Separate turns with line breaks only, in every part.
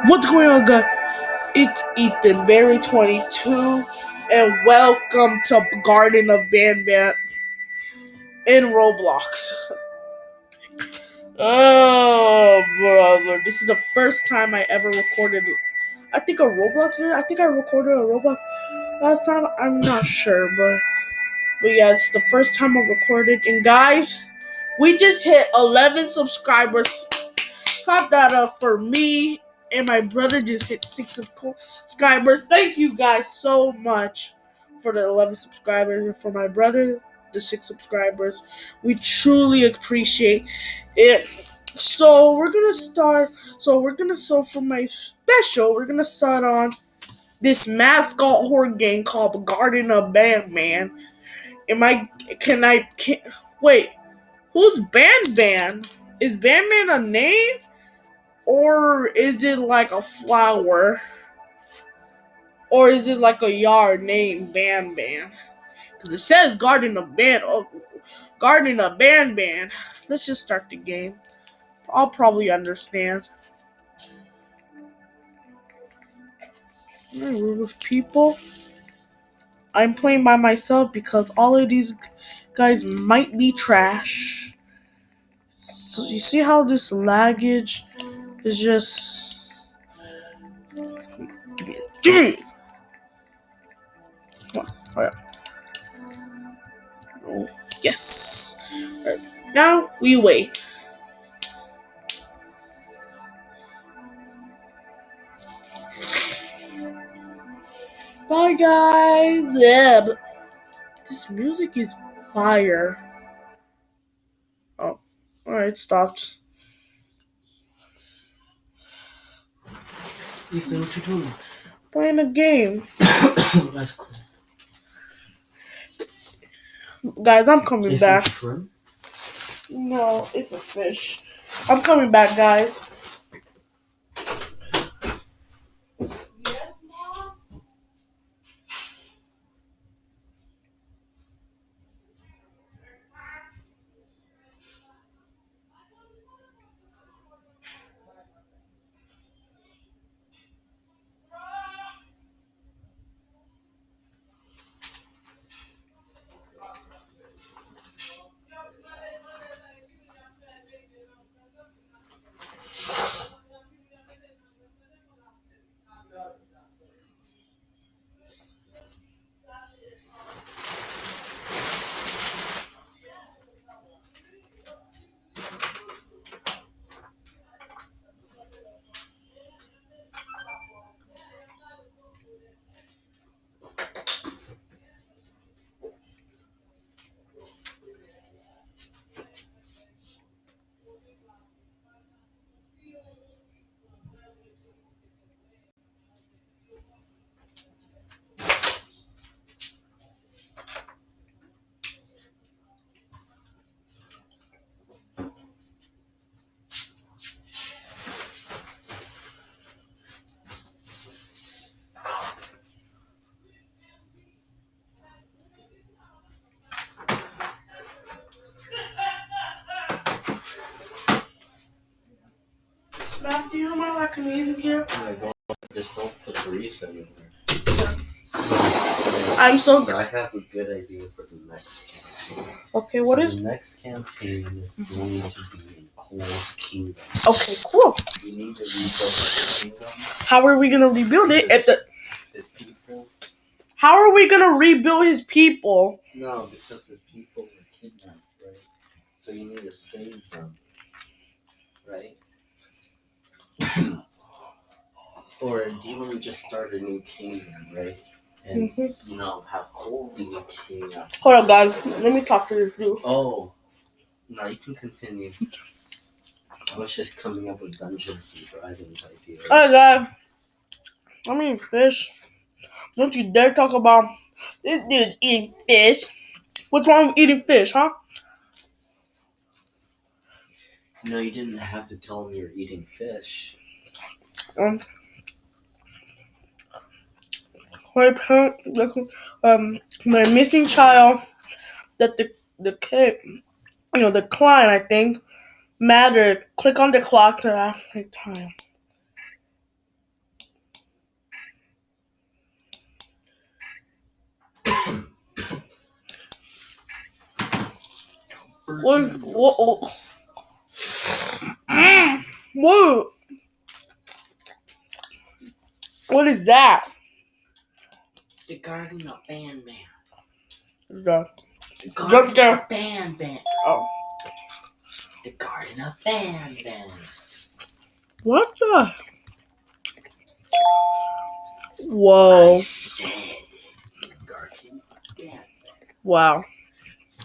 What's going on, guys? It's Ethan Berry 22, and welcome to Garden of Banban in Roblox. Oh, brother, this is the first time I ever recorded. I think a Roblox video. I think I recorded a Roblox last time. I'm not sure, but yeah, it's the first time I recorded. And guys, we just hit 11 subscribers. Clap that up for me, and my brother just hit 6 subscribers. Thank you guys so much for the 11 subscribers, and for my brother, the 6 subscribers. We truly appreciate it. So we're gonna start. So for my special, we're gonna start on this mascot horror game called Garden of Banban. Am I? Can I? Wait. Who's Banban? Is Banban a name? Or is it like a flower? Or is it like a yard named Banban? Because it says Garden of Banban. Let's just start the game. I'll probably understand. With people. I'm playing by myself because all of these guys might be trash. So you see how this laggage is just... Give me. Come on. Hurry up. Oh, yes. Right. Now we wait. Bye, guys. Yeah, but this music is fire. Oh, alright, stopped.
Ethan, what you doing?
Playing a game.
That's cool.
Guys, I'm coming
Is
back.
it a shrimp?
No, it's a fish. I'm coming back, guys. Yes, Mom? Mom, do you mind if I can eat in here?
Yeah, just don't put the reset in there.
I'm so...
So I have a good idea for the next campaign.
Okay, what is...
The next campaign is going to be in Cole's Kingdom.
Okay, cool.
We need to rebuild his kingdom.
How are we gonna rebuild it?
His people?
How are we gonna rebuild his people?
No, because his people were kidnapped, right? So you need to save them, right? Or do you want to just start a new kingdom, right? And, have Cole be the king.
Hold on, guys. Let me talk to this dude.
Oh, no, you can continue. I was just coming up with Dungeons and Dragons ideas.
Alright, guys. I mean, fish. Don't you dare talk about this dude's eating fish. What's wrong with eating fish, huh?
No, you didn't have to tell him you're eating fish. My missing child that the kid, decline, I think, mattered. Click on the clock to ask the time.
What? What? What is that?
The Garden of Banban.
The
The Garden
scare.
of Banban.
Oh,
The Garden of Banban.
what the?
I
Whoa!
said the Garden of Banban.
Wow.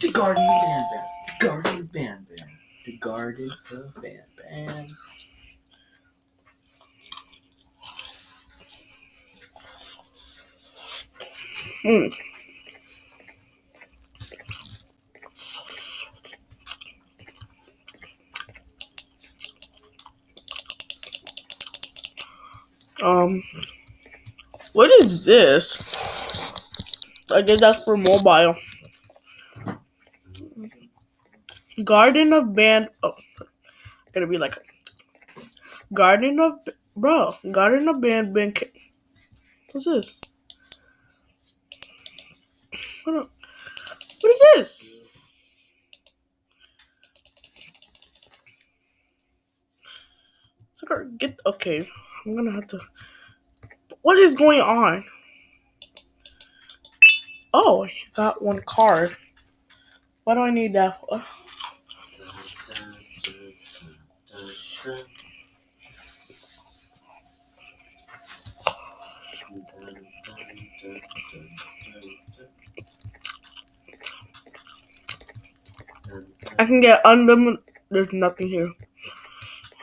The Garden of Banban. The Garden of Banban. The Garden of Banban.
Hmm. Um. What is this? I guess that's for mobile. Garden of Band. Oh, gonna be like Garden of bro. Garden of Band. What's this? What, what is this? It's like get okay. I'm gonna have to. What is going on? Oh, I got one card. Why do I need that for? I can get unlimited. There's nothing here.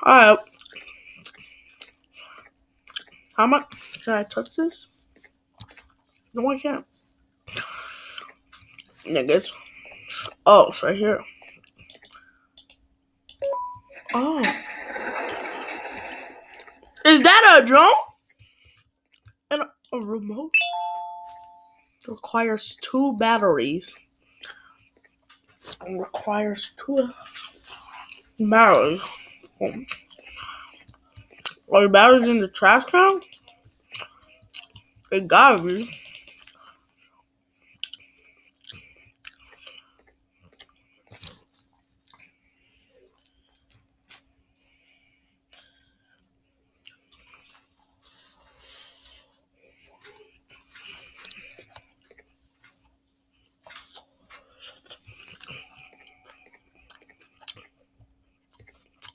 Alright. How much? Can I touch this? No, I can't. Niggas. Oh, it's right here. Oh. Is that a drone? And a remote? It requires 2 batteries. It requires 2 batteries. Are the batteries in the trash can? It gotta be.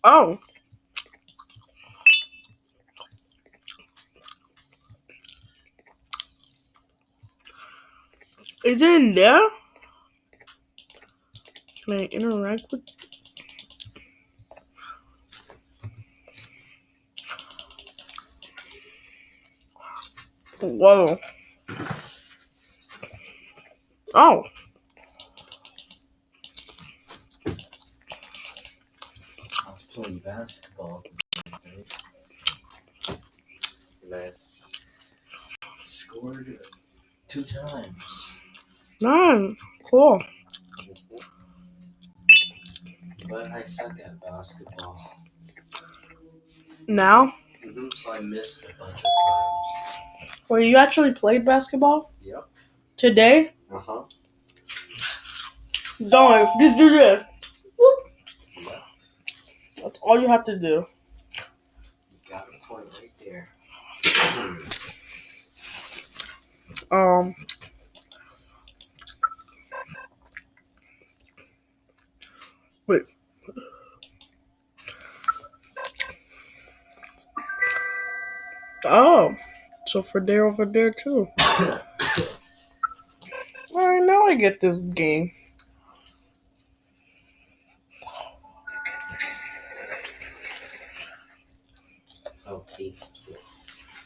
Oh. Is it in there? Can I interact with? Whoa. Oh.
I was playing basketball today, and I scored 2 times.
Nice. Cool.
But I suck at basketball.
Now?
So I missed a bunch of times.
Well, you actually played basketball?
Yep.
Today?
Uh-huh.
Don't. Just do this. Whoop.
Yep.
That's all you have to do.
You got a point right there.
Um. Wait. Oh. So for there over there too. Alright, now I get this game.
How tasteful.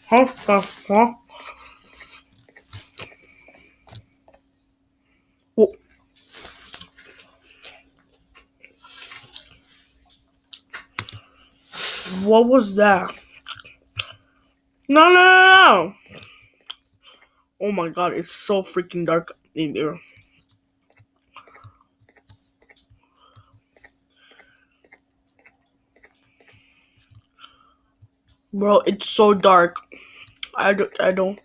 Huh? Wh- What was that? No. Oh my god, it's so freaking dark in there. Bro, it's so dark. I don't.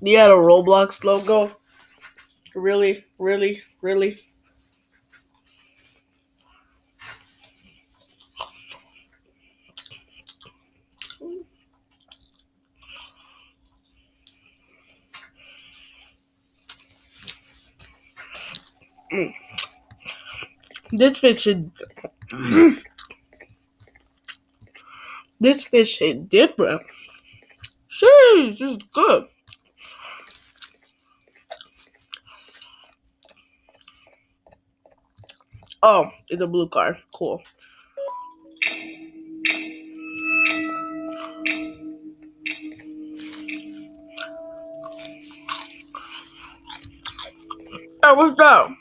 Yeah, the Roblox logo. Really? This fish is this fish is different. Sheesh, this is good. Oh, it's a blue card. Cool. Hey, what's that?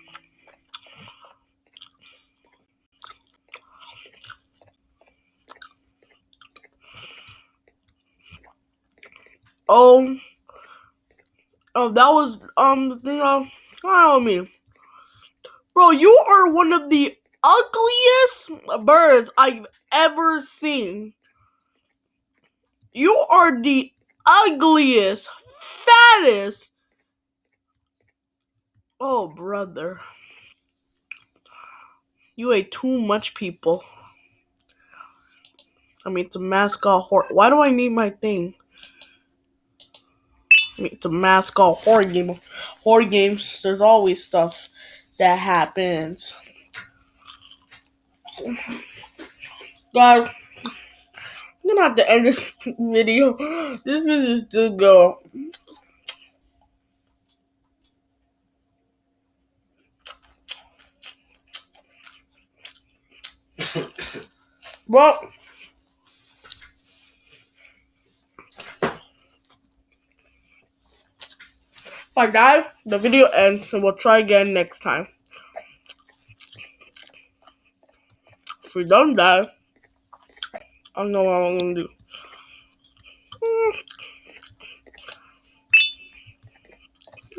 Oh, that was the thing. Smile at me, bro. You are one of the ugliest birds I've ever seen. You are the ugliest, fattest. Oh, brother. You ate too much, people. I mean, to mascot horror. Why do I need my thing? I mean, to mascot horror games. There's always stuff that happens. Guys, I'm gonna have to end this video. This is still go. Well, if I die, the video ends, and we'll try again next time. If we don't die, I don't know what I'm gonna do.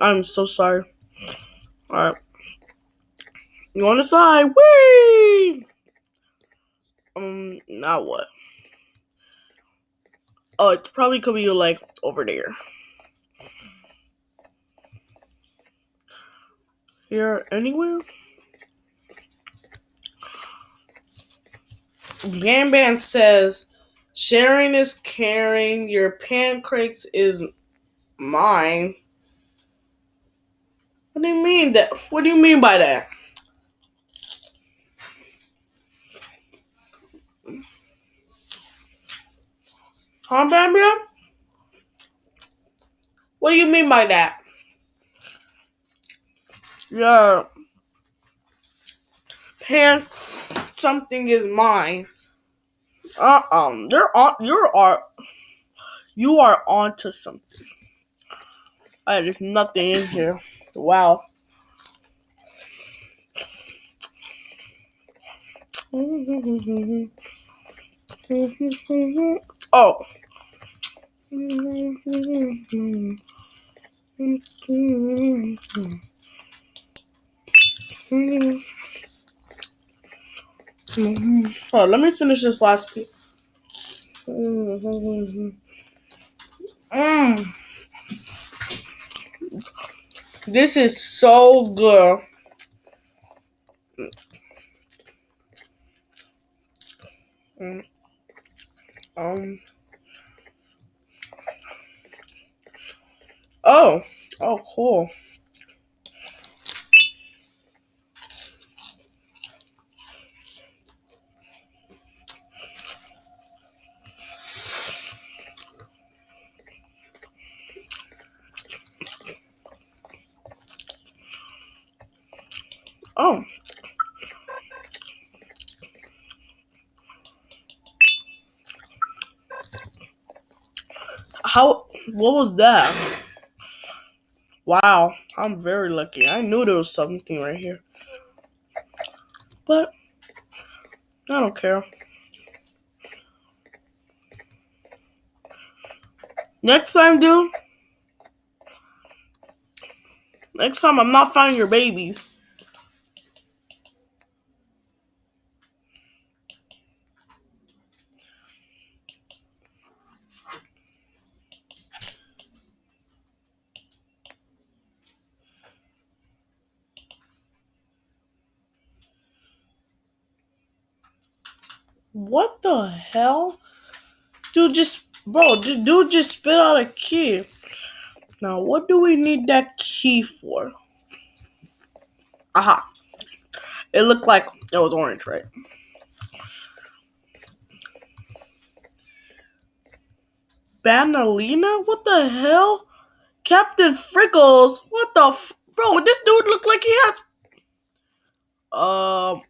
I'm so sorry. Alright. You on the side? Whee! Now what? Oh, it probably could be like over there. Here, anywhere? Banban says, sharing is caring. Your pancakes is mine. What do you mean that? What do you mean by that? Huh, Banban? What do you mean by that? Your pan something is mine. You are onto something. There's nothing in here. Wow. Oh. Oh, let me finish this last piece. This is so good. Um. Oh. Oh, cool. Oh. How? What was that? Wow. I'm very lucky. I knew there was something right here, but I don't care. Next time, dude. Next time, I'm not finding your babies. What the hell? Dude just spit out a key. Now, what do we need that key for? Aha. It looked like it was orange, right? Banalina? What the hell? Captain Frickles? What the bro, this dude looked like he has um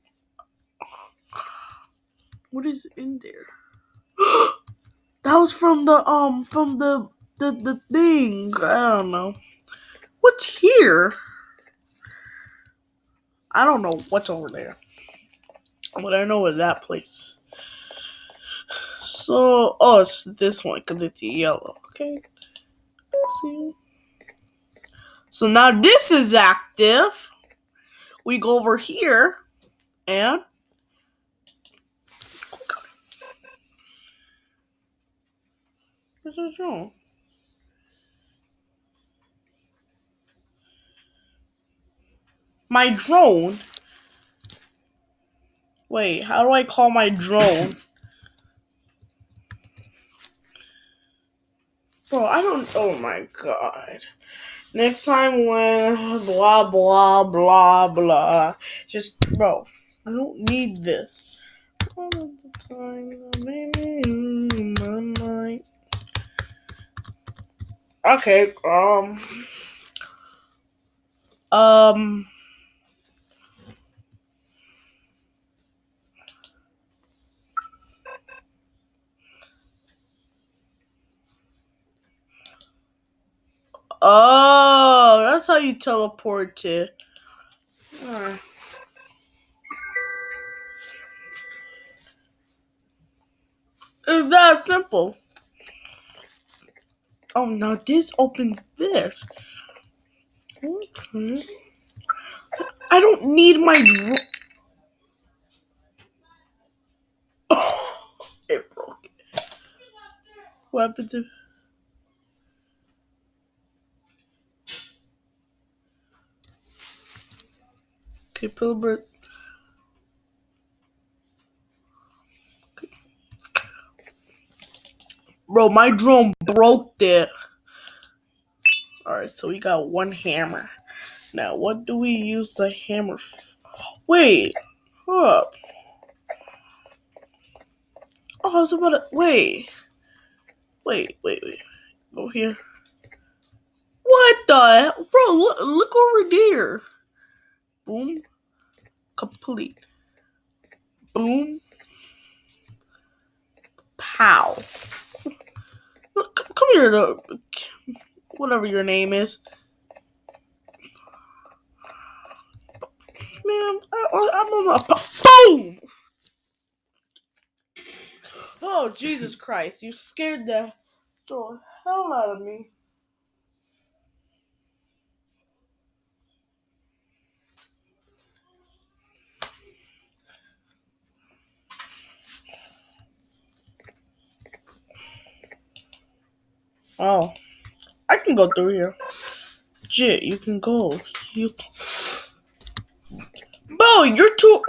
what is in there? That was from the thing. I don't know. What's here? I don't know what's over there. But I know it's that place. So, oh, it's this one because it's yellow. Okay. See? So now this is active. We go over here and where's our drone? My drone. Wait, how do I call my drone? Bro, I don't. Oh my god. Next time when blah blah blah blah. Just bro, I don't need this. All of the time, maybe in my mind. Okay. Um. Oh, that's how you teleport to. Uh, it's that simple. Oh no, this opens this. Okay. I don't need my. Oh, it broke. What happened to? Okay, Pilbert. Bro, my drone broke there. Alright, so we got one hammer. Now, what do we use the hammer Wait. Huh. Oh, I was about to. Wait. Wait. Go here. What the? Bro, look over there. Boom. Complete. Boom. Pow. Look, come here, though. Whatever your name is. Man, I'm on my. Boom! Oh, Jesus Christ. You scared the hell out of me. Oh, I can go through here. Jit, you can go. You, bro, you're too.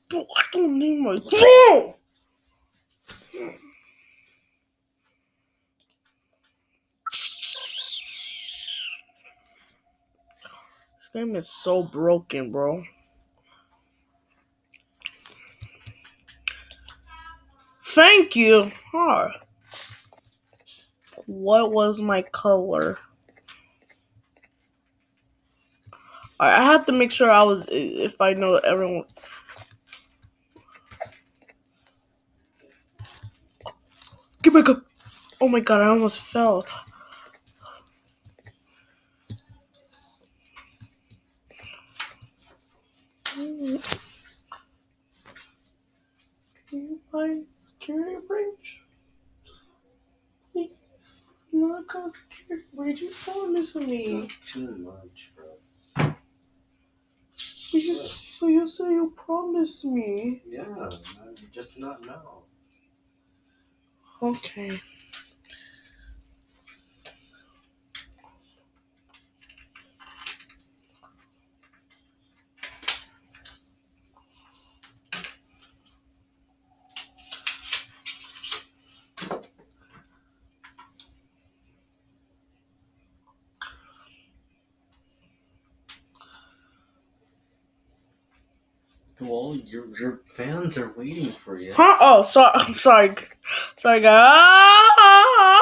Bro, I don't need my. Bro! This game is so broken, bro. Thank you. Huh. What was my color? I had to make sure I was. If I know everyone. Get back up. Oh my god, I almost fell. Can you find security breach? Please. Not cause security breach. You promised me.
That's too much, bro.
But you say you promised me.
Yeah, just not now.
Okay.
Well, your fans are waiting for you.
Huh? Oh, sorry. I'm sorry. Sorry, guys. Ah!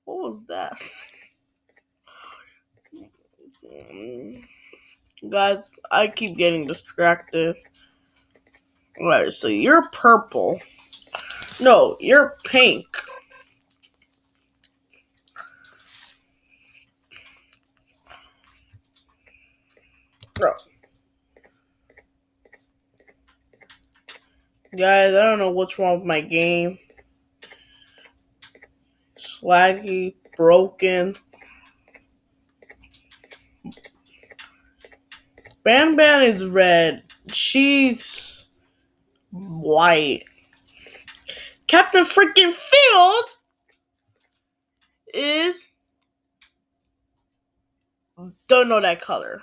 What was that? Mm, Guys, I keep getting distracted. Alright, so you're purple. No, you're pink. Oh, guys, I don't know what's wrong with my game. It's laggy, broken. Banban is red. She's white. Captain freaking Field is don't know that color,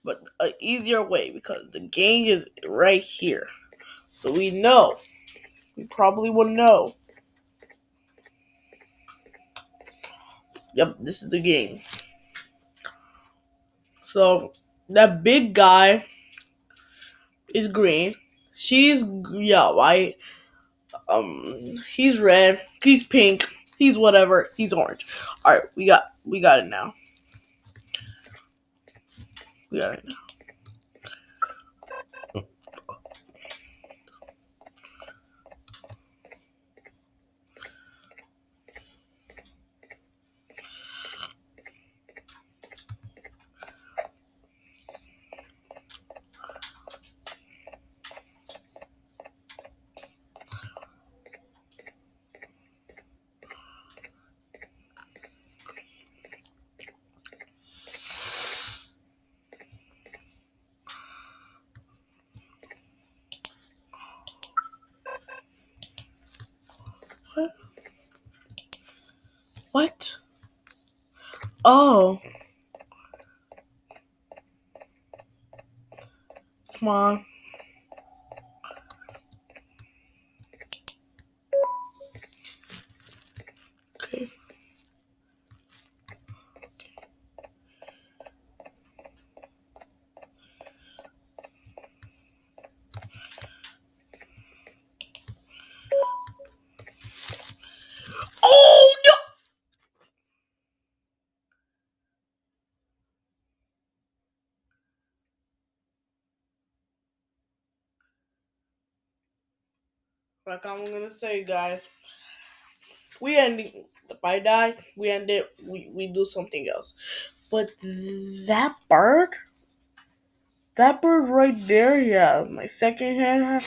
but an easier way because the game is right here, so we know. We probably will know. Yep, this is the game. So that big guy is green. She's yeah white. He's red. He's pink. He's whatever. He's orange. All right, we got it now. We got it now. What? What? Oh, come on. Okay. Oh no! Like I'm gonna say, guys, we end. If I die, we end it. We do something else. But that bird right there, yeah, my second hand,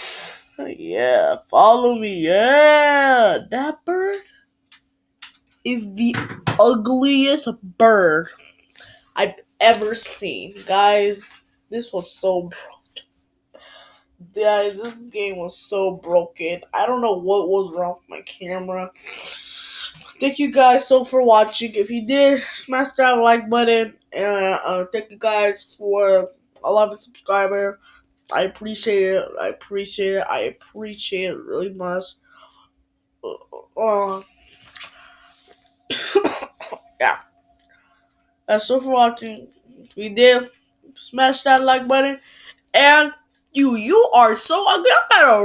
yeah, follow me, yeah, that bird is the ugliest bird I've ever seen, guys. This was so Guys, this game was so broken. I don't know what was wrong with my camera. Thank you guys so for watching. If you did, smash that like button. And thank you guys for 11 subscribers. I appreciate it. I appreciate it. I appreciate it really much. Uh, yeah. That's so for watching. If you did, smash that like button. And you are so ugly. I'm better